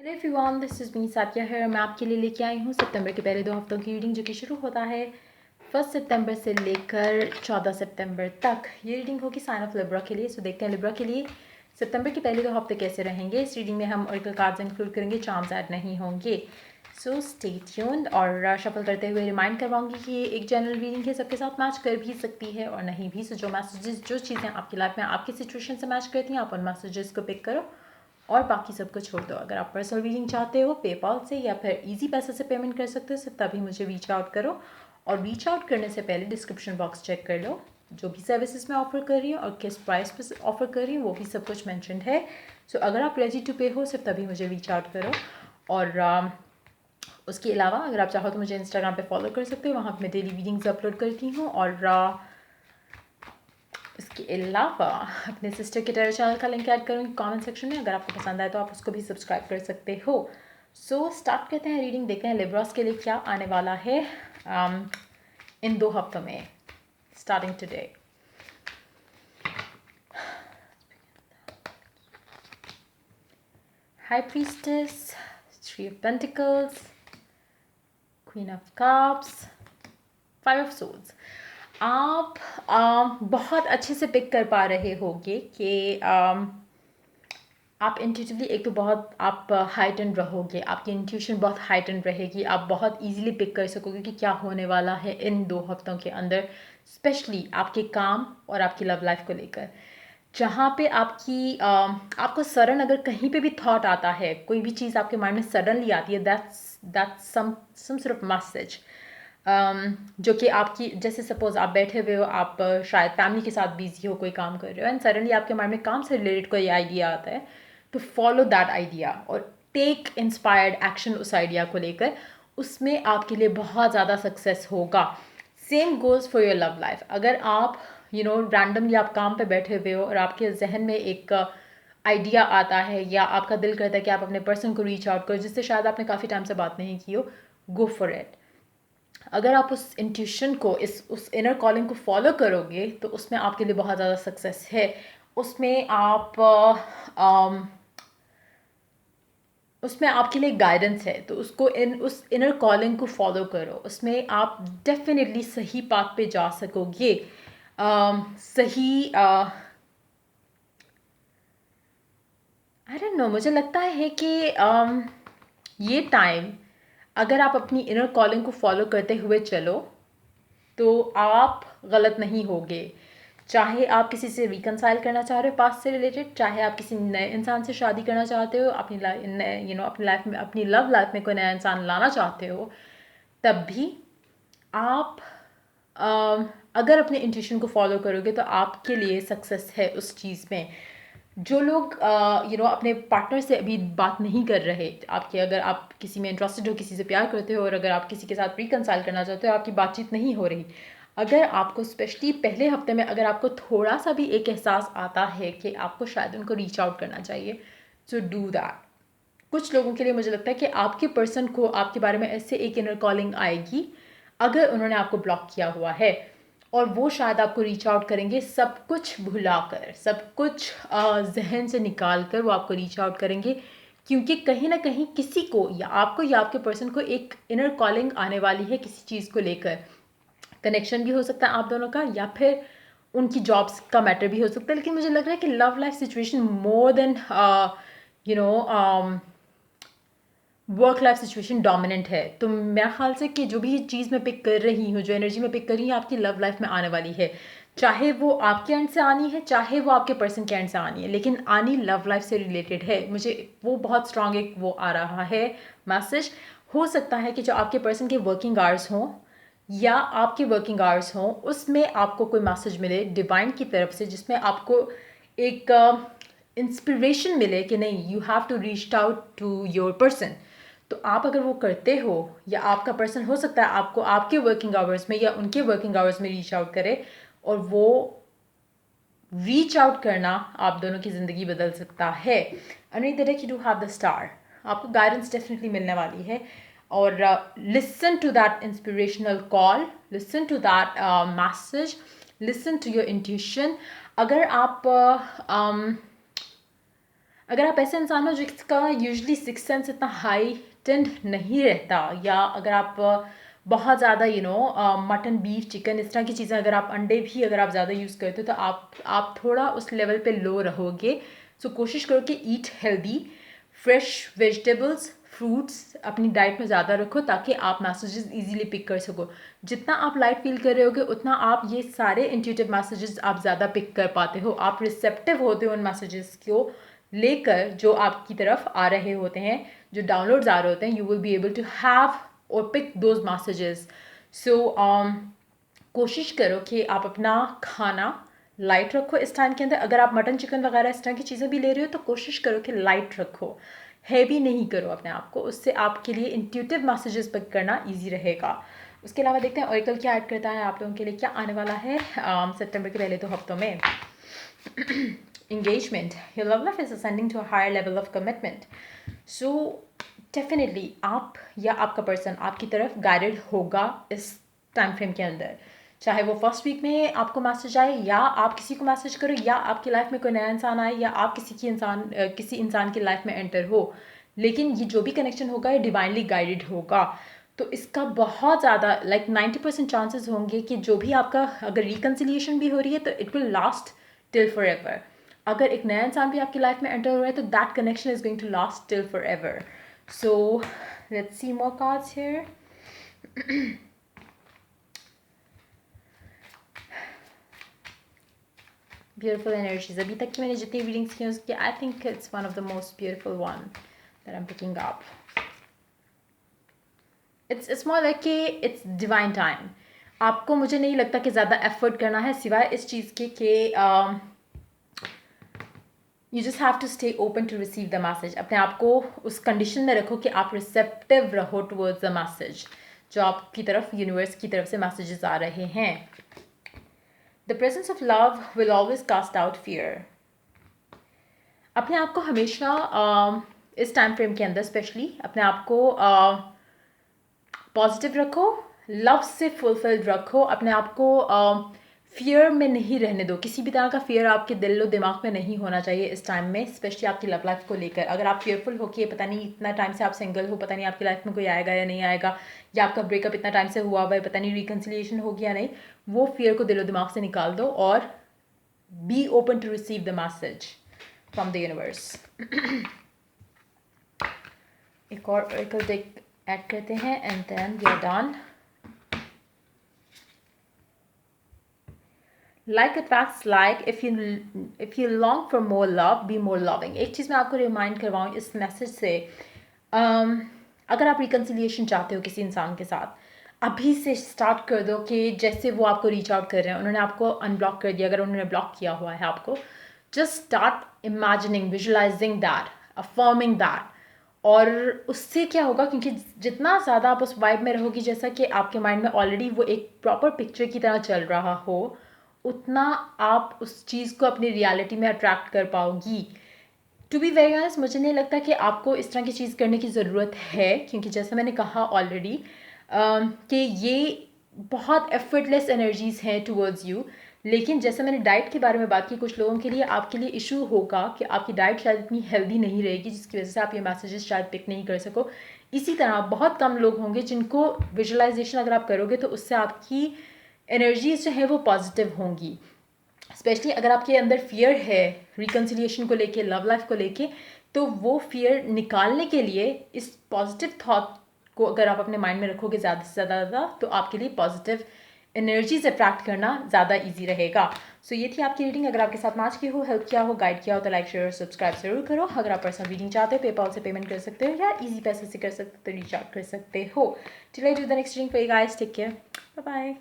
Hello everyone, this is me Sathiya है। मैं आपके लिए लेके आई हूँ सितंबर के पहले 2 हफ्तों की रीडिंग, जो कि शुरू होता है 1 सितंबर से लेकर 14 सितंबर तक। ये रीडिंग होगी साइन ऑफ लिब्रा के लिए। सो देखते हैं लिब्रा के लिए सितंबर के पहले 2 हफ्ते कैसे रहेंगे। इस रीडिंग में हम ऑरिकल कार्ड्स इंक्लूड करेंगे, चार्म्स ऐड नहीं होंगे। So stay tuned. और शफल करते हुए रिमाइंड करवाऊंगी कि ये एक जनरल रीडिंग है, सबके साथ मैच कर भी सकती है और नहीं भी। सो जो मैसेजेस, जो चीज़ें आपकी लाइफ में आपकी सिचुएशन से मैच करती हैं, आप उन मैसेजेस को पिक करो और बाकी सबको छोड़ दो। अगर आप पर्सनल रीडिंग चाहते हो पेपाल से या फिर इजी पैसे से पेमेंट कर सकते हो, सिर्फ तभी मुझे रीच आउट करो। और रीच आउट करने से पहले डिस्क्रिप्शन बॉक्स चेक कर लो, जो भी सर्विसेज मैं ऑफर कर रही हूँ और किस प्राइस पे ऑफर कर रही हूँ वो भी सब कुछ मैंशनड है। सो अगर आप रेडी टू पे हो, सिर्फ तभी मुझे रीच आउट करो। और उसके अलावा अगर आप चाहो तो मुझे इंस्टाग्राम पे फॉलो कर सकते हो, वहाँ मैं डेली रीडिंग्स अपलोड करती हूँ। और इसके अलावा अपने सिस्टर के टेलर चैनल का लिंक ऐड करूँगी कमेंट सेक्शन में, अगर आपको पसंद आए तो आप उसको भी सब्सक्राइब कर सकते हो। सो स्टार्ट करते हैं रीडिंग, देखते हैं लिब्रास के लिए क्या आने वाला है इन 2 हफ्तों में, starting today. High priestess, three of pentacles, queen of cups, five of swords. आप बहुत अच्छे से पिक कर पा रहे होगे कि आप इंट्यूटिवली एक तो बहुत आप हाइटन रहोगे, आपकी इंट्यूशन बहुत हाइटन रहेगी, आप बहुत इजीली पिक कर सकोगे कि क्या होने वाला है इन 2 हफ्तों के अंदर, स्पेशली आपके काम और आपकी लव लाइफ को लेकर। जहाँ पे आपको सडन अगर कहीं पे भी थॉट आता है, कोई भी चीज़ आपके माइंड में सडनली आती है, that's some sort of message, जो कि आपकी, जैसे सपोज आप बैठे हुए हो, आप शायद फैमिली के साथ बिजी हो, कोई काम कर रहे हो एंड सडनली आपके माइंड में काम से रिलेटेड कोई आइडिया आता है, तो फॉलो दैट आइडिया और टेक इंस्पायर्ड एक्शन उस आइडिया को लेकर। उसमें आपके लिए बहुत ज़्यादा सक्सेस होगा। Same goes for your love life. अगर आप रैंडमली आप काम पे बैठे हुए हो और आपके जहन में एक आइडिया आता है या आपका दिल करता है कि आप अपने पर्सन को रीच आउट करो जिससे शायद आपने काफ़ी टाइम से बात नहीं की हो, गो फॉर इट। अगर आप उस इंट्यूशन को, उस इनर कॉलिंग को फॉलो करोगे तो उसमें आपके लिए बहुत ज़्यादा सक्सेस है। उसमें आप उसमें आपके लिए गाइडेंस है, तो उस इनर कॉलिंग को फॉलो करो। उसमें आप डेफिनेटली सही पाथ पे जा सकोगे। सही आई डोंट नो, मुझे लगता है कि ये टाइम, अगर आप अपनी इनर कॉलिंग को फॉलो करते हुए चलो तो आप गलत नहीं होगे। चाहे आप किसी से रिकनसाइल करना चाह रहे हो पास्ट से रिलेटेड, चाहे आप किसी नए इंसान से शादी करना चाहते हो, अपनी लाइफ में, अपनी लव लाइफ में कोई नया इंसान लाना चाहते हो, तब भी आप अगर अपने इंट्यूशन को फॉलो करोगे तो आपके लिए सक्सेस है उस चीज़ में। जो लोग अपने पार्टनर से अभी बात नहीं कर रहे, आपके, अगर आप किसी में इंटरेस्टेड हो, किसी से प्यार करते हो और अगर आप किसी के साथ रिकनसाइल करना चाहते हो, आपकी बातचीत नहीं हो रही, अगर आपको स्पेशली पहले हफ्ते में अगर आपको थोड़ा सा भी एक एहसास आता है कि आपको शायद उनको रीच आउट करना चाहिए, सो डू दैट। कुछ लोगों के लिए मुझे लगता है कि आपके पर्सन को आपके बारे में ऐसे एक इनर कॉलिंग आएगी अगर उन्होंने आपको ब्लॉक किया हुआ है, और वो शायद आपको रीच आउट करेंगे सब कुछ भुलाकर, सब कुछ जहन से निकाल कर वो आपको रीच आउट करेंगे, क्योंकि कहीं ना कहीं किसी को, या आपको या आपके पर्सन को, एक इनर कॉलिंग आने वाली है किसी चीज़ को लेकर। कनेक्शन भी हो सकता है आप दोनों का, या फिर उनकी जॉब्स का मैटर भी हो सकता है। लेकिन मुझे लग रहा है कि love life situation more than you know work life situation dominant है। तो मेरा ख्याल से कि जो भी चीज़ मैं पिक कर रही हूँ, जो एनर्जी मैं पिक कर रही हूँ, आपकी लव लाइफ में आने वाली है। चाहे वो आपके एंड से आनी है, चाहे वो आपके पर्सन के एंड से आनी है, लेकिन आनी लव लाइफ से रिलेटेड है। मुझे वो बहुत स्ट्रांग एक वो आ रहा है मैसेज। हो सकता है कि जो आपके पर्सन के वर्किंग आवर्स हों या आपके वर्किंग आवर्स हों, उसमें आपको कोई मैसेज मिले डिवाइन की तरफ से, जिसमें आपको एक इंस्पिरेशन मिले कि नहीं, you have to reach out to your person. तो आप अगर वो करते हो, या आपका पर्सन हो सकता है आपको आपके वर्किंग आवर्स में या उनके वर्किंग आवर्स में रीच आउट करे, और वो रीच आउट करना आप दोनों की ज़िंदगी बदल सकता है। Underneath the deck you do have the star. आपको गाइडेंस डेफिनेटली मिलने वाली है, और listen to that inspirational call, listen to that message, listen to your intuition. अगर आप अगर आप ऐसे इंसान हो जिसका यूजुअली सिक्स सेंस इतना हाई टेंड नहीं रहता, या अगर आप बहुत ज़्यादा मटन बीफ चिकन इस तरह की चीज़ें, अगर आप अंडे भी अगर आप ज़्यादा यूज़ करते हो तो आप थोड़ा उस लेवल पे लो रहोगे। सो कोशिश करो कि eat healthy, fresh vegetables, fruits अपनी डाइट में ज़्यादा रखो ताकि आप मैसेजेस इजीली पिक कर सको। जितना आप लाइट फील कर रहे होगे उतना आप ये सारे इंट्यूटिव मैसेजेस आप ज़्यादा पिक कर पाते हो, आप रिसेप्टिव होते हो उन मैसेजेस को लेकर जो आपकी तरफ आ रहे होते हैं, जो डाउनलोड्स आ रहे होते हैं। You will be able to have और पिक दोज मैसेजेस। सो कोशिश करो कि आप अपना खाना लाइट रखो इस टाइम के अंदर। अगर आप मटन चिकन वगैरह इस तरह की चीज़ें भी ले रहे हो तो कोशिश करो कि लाइट रखो, हैवी नहीं करो अपने आप को, उससे आपके लिए इंट्यूटिव मैसेजेस पिक करना ईजी रहेगा। उसके अलावा देखते हैं ऑरिकल क्या ऐड करता है आप लोगों के लिए, क्या आने वाला है सितंबर के पहले 2 हफ्तों में। engagement, your love life is ascending to a higher level of commitment. So definitely आप या आपका पर्सन आपकी तरफ गाइडेड होगा इस टाइम फ्रेम के अंदर, चाहे वो फर्स्ट वीक में आपको मैसेज आए या आप किसी को मैसेज करो या आपकी लाइफ में कोई नया इंसान आए या आप किसी इंसान की लाइफ में एंटर हो। लेकिन ये जो भी कनेक्शन होगा ये डिवाइनली गाइडेड होगा। तो इसका बहुत ज़्यादा 90% चांसेस होंगे कि जो भी आपका अगर रिकन्सिलिएशन भी हो रही है तो it will last till forever ever. अगर एक नया इंसान भी आपकी लाइफ में एंटर हो रहा है तो that connection is going to last till forever एवर। So let's see more cards here. Beautiful energies, अभी तक की मैंने जितनी रीडिंग्स की उसकी I think it's one of the most beautiful one that I am picking up. It's more like कि it's divine time. आपको मुझे नहीं लगता कि ज़्यादा एफर्ट करना है सिवाय इस चीज़ के कि you just have to stay open to receive the message. अपने आप को उस कंडीशन में रखो कि आप रिसेप्टिव रहो टुवर्ड्स द मैसेज जो आपकी तरफ यूनिवर्स की तरफ से मैसेजेस आ रहे हैं। The presence of love will always cast out fear. अपने आप को हमेशा इस टाइम फ्रेम के अंदर स्पेशली अपने आप को पॉजिटिव रखो, लव से फुलफिल्ड रखो, अपने आप को फियर में नहीं रहने दो। किसी भी तरह का फियर आपके दिल और दिमाग में नहीं होना चाहिए इस टाइम में, स्पेशली आपकी लव लाइफ को लेकर। अगर आप फियरफुल हो कि पता नहीं इतना टाइम से आप सिंगल हो, पता नहीं आपकी लाइफ में कोई आएगा या नहीं आएगा, या आपका ब्रेकअप इतना टाइम से हुआ हुआ है, पता नहीं रिकन्सिलिएशन होगी या नहीं, वो फियर को दिल और दिमाग से निकाल दो और be open to receive the message from the universe. एक और देख ऐड करते हैं and then we are done. Like attracts like, if you long for more love be more loving. एक चीज़ मैं आपको रिमाइंड करवाऊँ इस मैसेज से, अगर आप रिकन्सिलिएशन चाहते हो किसी इंसान के साथ, अभी से स्टार्ट कर दो कि जैसे वो आपको रीच आउट कर रहे हैं, उन्होंने आपको अनब्लॉक कर दिया, अगर उन्होंने ब्लॉक किया हुआ है आपको, just start imagining, visualising that, affirming that. और उससे क्या होगा, क्योंकि जितना ज़्यादा आप उस वाइब में रहोगी, जैसा कि आपके माइंड में ऑलरेडी वो एक प्रॉपर पिक्चर की तरह चल रहा हो, उतना आप उस चीज़ को अपनी रियलिटी में अट्रैक्ट कर पाओगी। टू बी वेरी ऑनेस्ट, मुझे नहीं लगता कि आपको इस तरह की चीज़ करने की ज़रूरत है, क्योंकि जैसे मैंने कहा ऑलरेडी कि ये बहुत एफर्टलेस एनर्जीज़ हैं टूवर्ड्स यू। लेकिन जैसे मैंने डाइट के बारे में बात की, कुछ लोगों के लिए आपके लिए इशू होगा कि आपकी डाइट शायद इतनी हेल्दी नहीं रहेगी, जिसकी वजह से आप ये मैसेजेस शायद पिक नहीं कर सको। इसी तरह बहुत कम लोग होंगे जिनको विजुअलाइजेशन अगर आप करोगे तो उससे आपकी एनर्जीज जो है वो पॉजिटिव होंगी। स्पेशली अगर आपके अंदर फियर है रिकन्सिलिएशन को लेके, लव लाइफ को लेके, तो वो फियर निकालने के लिए इस पॉजिटिव थॉट को अगर आप अपने माइंड में रखोगे ज़्यादा से ज़्यादा, तो आपके लिए पॉजिटिव एनर्जीज अट्रैक्ट करना ज़्यादा ईजी रहेगा। सो ये थी आपकी रीडिंग। अगर आपके साथ मैच की हो, हेल्प किया हो, गाइड किया हो तो लाइक शेयर और सब्सक्राइब जरूर करो। अगर आप पर्सनल रीडिंग चाहते हो, पेपॉल से पेमेंट कर सकते हो या ईजी पैसे से कर सकते हो तो रीच आउट कर सकते हो। Till I do the next reading for you guys, take care, bye bye.